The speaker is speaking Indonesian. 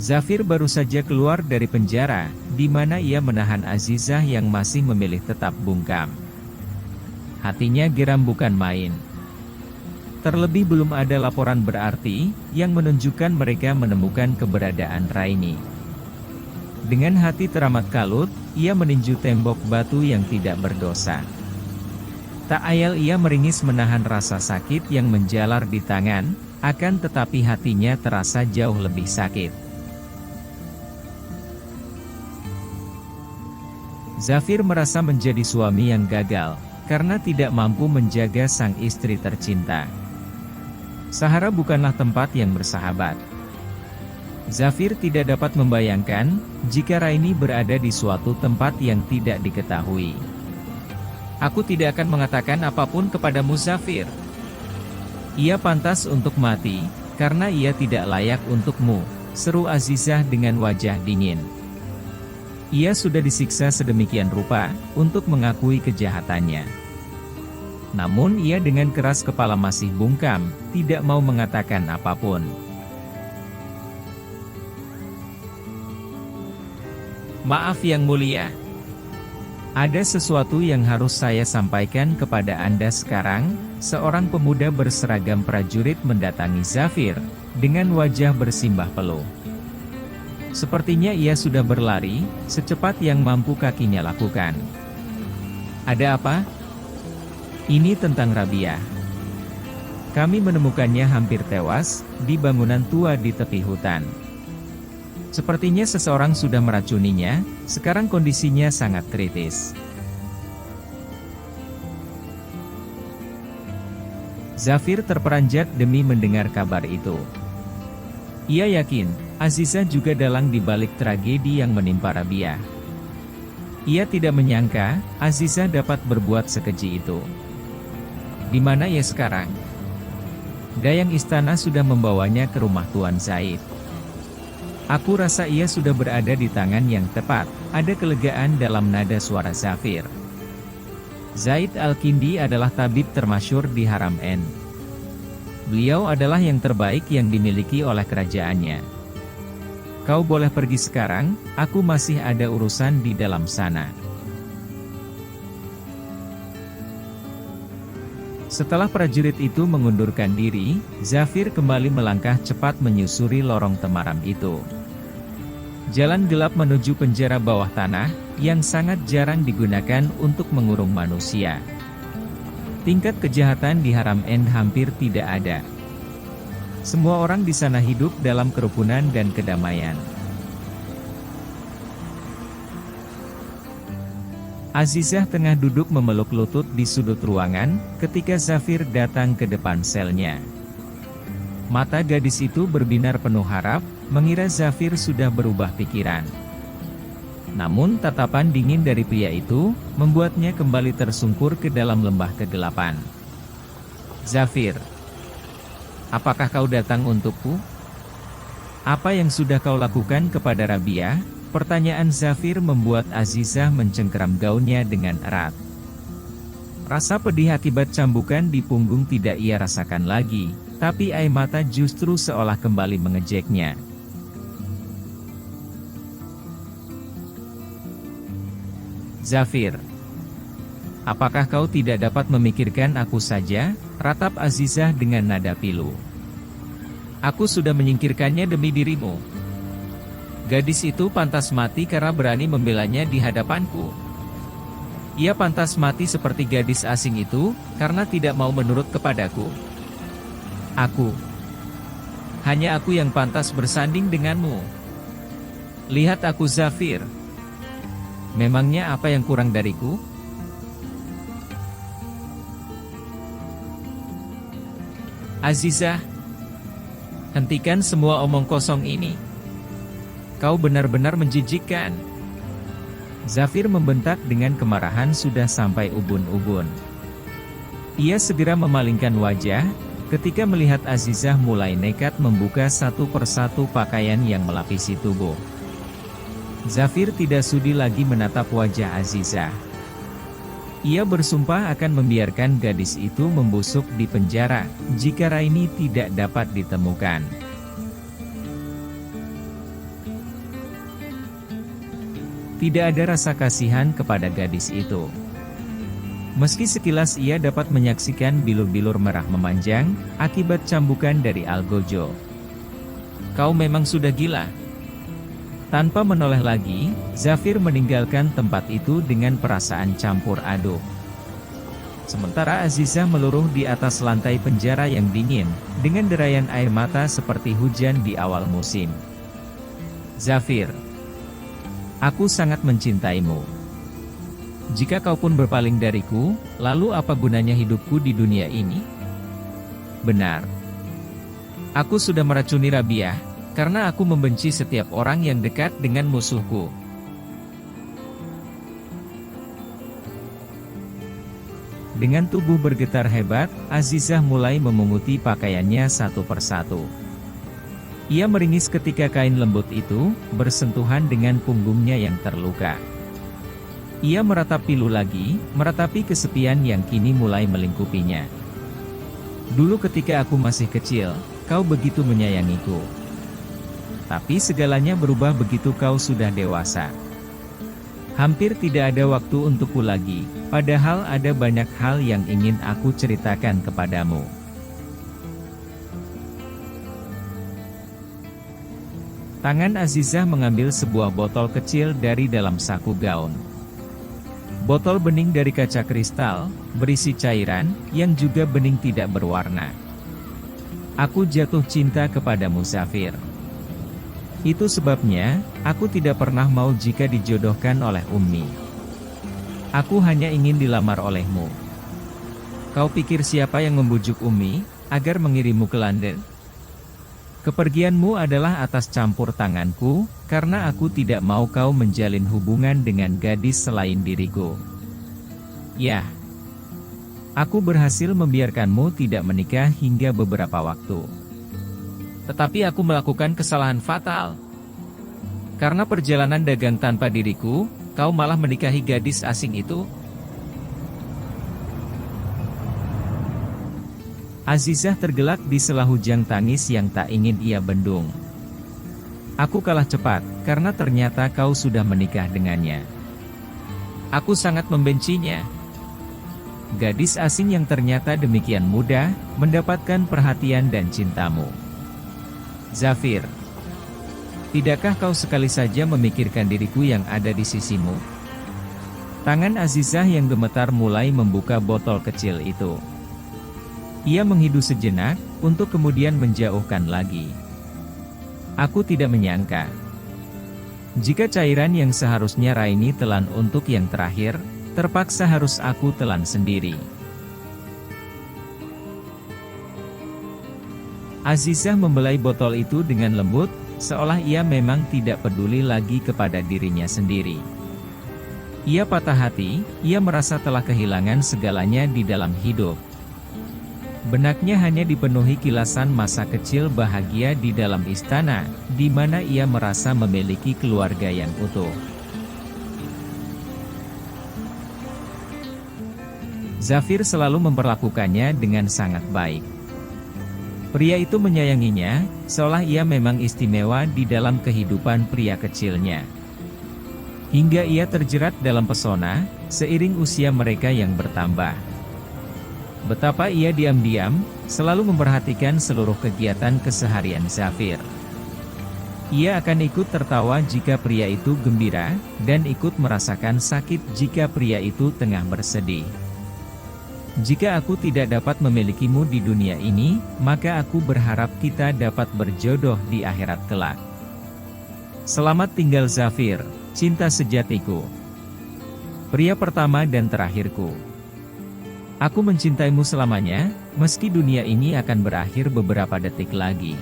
Zafir baru saja keluar dari penjara, di mana ia menahan Azizah yang masih memilih tetap bungkam. Hatinya geram bukan main. Terlebih belum ada laporan berarti, yang menunjukkan mereka menemukan keberadaan Raini. Dengan hati teramat kalut, ia meninju tembok batu yang tidak berdosa. Tak ayal ia meringis menahan rasa sakit yang menjalar di tangan, akan tetapi hatinya terasa jauh lebih sakit. Zafir merasa menjadi suami yang gagal, karena tidak mampu menjaga sang istri tercinta. Sahara bukanlah tempat yang bersahabat. Zafir tidak dapat membayangkan, jika Raini berada di suatu tempat yang tidak diketahui. Aku tidak akan mengatakan apapun kepadamu Zafir. Ia pantas untuk mati, karena ia tidak layak untukmu, seru Azizah dengan wajah dingin. Ia sudah disiksa sedemikian rupa, untuk mengakui kejahatannya. Namun ia dengan keras kepala masih bungkam, tidak mau mengatakan apapun. Maaf Yang Mulia. Ada sesuatu yang harus saya sampaikan kepada Anda sekarang. Seorang pemuda berseragam prajurit mendatangi Zafir, dengan wajah bersimbah peluh. Sepertinya ia sudah berlari, secepat yang mampu kakinya lakukan. Ada apa? Ini tentang Rabiah. Kami menemukannya hampir tewas, di bangunan tua di tepi hutan. Sepertinya seseorang sudah meracuninya, sekarang kondisinya sangat kritis. Zafir terperanjat demi mendengar kabar itu. Ia yakin, Azizah juga dalang di balik tragedi yang menimpa Rabiah. Ia tidak menyangka, Azizah dapat berbuat sekeji itu. Di mana ia sekarang? Dayang istana sudah membawanya ke rumah Tuan Zaid. Aku rasa ia sudah berada di tangan yang tepat, ada kelegaan dalam nada suara Zafir. Zaid Al-Kindi adalah tabib termasyhur di Haram N. Beliau adalah yang terbaik yang dimiliki oleh kerajaannya. Kau boleh pergi sekarang, aku masih ada urusan di dalam sana. Setelah prajurit itu mengundurkan diri, Zafir kembali melangkah cepat menyusuri lorong temaram itu. Jalan gelap menuju penjara bawah tanah, yang sangat jarang digunakan untuk mengurung manusia. Tingkat kejahatan di Haram N hampir tidak ada. Semua orang di sana hidup dalam kerukunan dan kedamaian. Azizah tengah duduk memeluk lutut di sudut ruangan, ketika Zafir datang ke depan selnya. Mata gadis itu berbinar penuh harap, mengira Zafir sudah berubah pikiran. Namun tatapan dingin dari pria itu, membuatnya kembali tersungkur ke dalam lembah kegelapan. Zafir, apakah kau datang untukku? Apa yang sudah kau lakukan kepada Rabiah? Pertanyaan Zafir membuat Azizah mencengkeram gaunnya dengan erat. Rasa pedih akibat cambukan di punggung tidak ia rasakan lagi, tapi air mata justru seolah kembali mengejeknya. Zafir, apakah kau tidak dapat memikirkan aku saja? Ratap Azizah dengan nada pilu. Aku sudah menyingkirkannya demi dirimu. Gadis itu pantas mati karena berani membelanya di hadapanku. Ia pantas mati seperti gadis asing itu, karena tidak mau menurut kepadaku. Hanya aku yang pantas bersanding denganmu. Lihat aku Zafir. Memangnya apa yang kurang dariku? Azizah, hentikan semua omong kosong ini. Kau benar-benar menjijikkan. Zafir membentak dengan kemarahan sudah sampai ubun-ubun. Ia segera memalingkan wajah, ketika melihat Azizah mulai nekat membuka satu persatu pakaian yang melapisi tubuh. Zafir tidak sudi lagi menatap wajah Azizah. Ia bersumpah akan membiarkan gadis itu membusuk di penjara, jika Raini tidak dapat ditemukan. Tidak ada rasa kasihan kepada gadis itu. Meski sekilas ia dapat menyaksikan bilur-bilur merah memanjang, akibat cambukan dari Algojo. "Kau memang sudah gila." Tanpa menoleh lagi, Zafir meninggalkan tempat itu dengan perasaan campur aduk. Sementara Aziza meluruh di atas lantai penjara yang dingin, dengan derayan air mata seperti hujan di awal musim. "Zafir, aku sangat mencintaimu. Jika kau pun berpaling dariku, lalu apa gunanya hidupku di dunia ini?" "Benar. Aku sudah meracuni Rabiah, karena aku membenci setiap orang yang dekat dengan musuhku." Dengan tubuh bergetar hebat, Azizah mulai memunguti pakaiannya satu persatu. Ia meringis ketika kain lembut itu bersentuhan dengan punggungnya yang terluka. Ia meratap pilu lagi, meratapi kesepian yang kini mulai melingkupinya. "Dulu ketika aku masih kecil, kau begitu menyayangiku. Tapi segalanya berubah begitu kau sudah dewasa. Hampir tidak ada waktu untukku lagi, padahal ada banyak hal yang ingin aku ceritakan kepadamu." Tangan Azizah mengambil sebuah botol kecil dari dalam saku gaun. Botol bening dari kaca kristal, berisi cairan, yang juga bening tidak berwarna. "Aku jatuh cinta kepadamu, Zafir. Itu sebabnya, aku tidak pernah mau jika dijodohkan oleh Ummi. Aku hanya ingin dilamar olehmu. Kau pikir siapa yang membujuk Ummi, agar mengirimmu ke London? Kepergianmu adalah atas campur tanganku, karena aku tidak mau kau menjalin hubungan dengan gadis selain diriku. Ya, aku berhasil membiarkanmu tidak menikah hingga beberapa waktu. Tetapi aku melakukan kesalahan fatal. Karena perjalanan dagang tanpa diriku, kau malah menikahi gadis asing itu." Azizah tergelak di sela hujang tangis yang tak ingin ia bendung. "Aku kalah cepat, karena ternyata kau sudah menikah dengannya. Aku sangat membencinya. Gadis asing yang ternyata demikian mudah mendapatkan perhatian dan cintamu. Zafir, tidakkah kau sekali saja memikirkan diriku yang ada di sisimu?" Tangan Azizah yang gemetar mulai membuka botol kecil itu. Ia menghidu sejenak, untuk kemudian menjauhkan lagi. "Aku tidak menyangka. Jika cairan yang seharusnya Raini telan untuk yang terakhir, terpaksa harus aku telan sendiri." Azizah membelai botol itu dengan lembut, seolah ia memang tidak peduli lagi kepada dirinya sendiri. Ia patah hati, ia merasa telah kehilangan segalanya di dalam hidup. Benaknya hanya dipenuhi kilasan masa kecil bahagia di dalam istana, di mana ia merasa memiliki keluarga yang utuh. Zafir selalu memperlakukannya dengan sangat baik. Pria itu menyayanginya, seolah ia memang istimewa di dalam kehidupan pria kecilnya. Hingga ia terjerat dalam pesona, seiring usia mereka yang bertambah. Betapa ia diam-diam, selalu memperhatikan seluruh kegiatan keseharian Zafir. Ia akan ikut tertawa jika pria itu gembira, dan ikut merasakan sakit jika pria itu tengah bersedih. "Jika aku tidak dapat memilikimu di dunia ini, maka aku berharap kita dapat berjodoh di akhirat kelak. Selamat tinggal Zafir, cinta sejatiku. Pria pertama dan terakhirku. Aku mencintaimu selamanya, meski dunia ini akan berakhir beberapa detik lagi."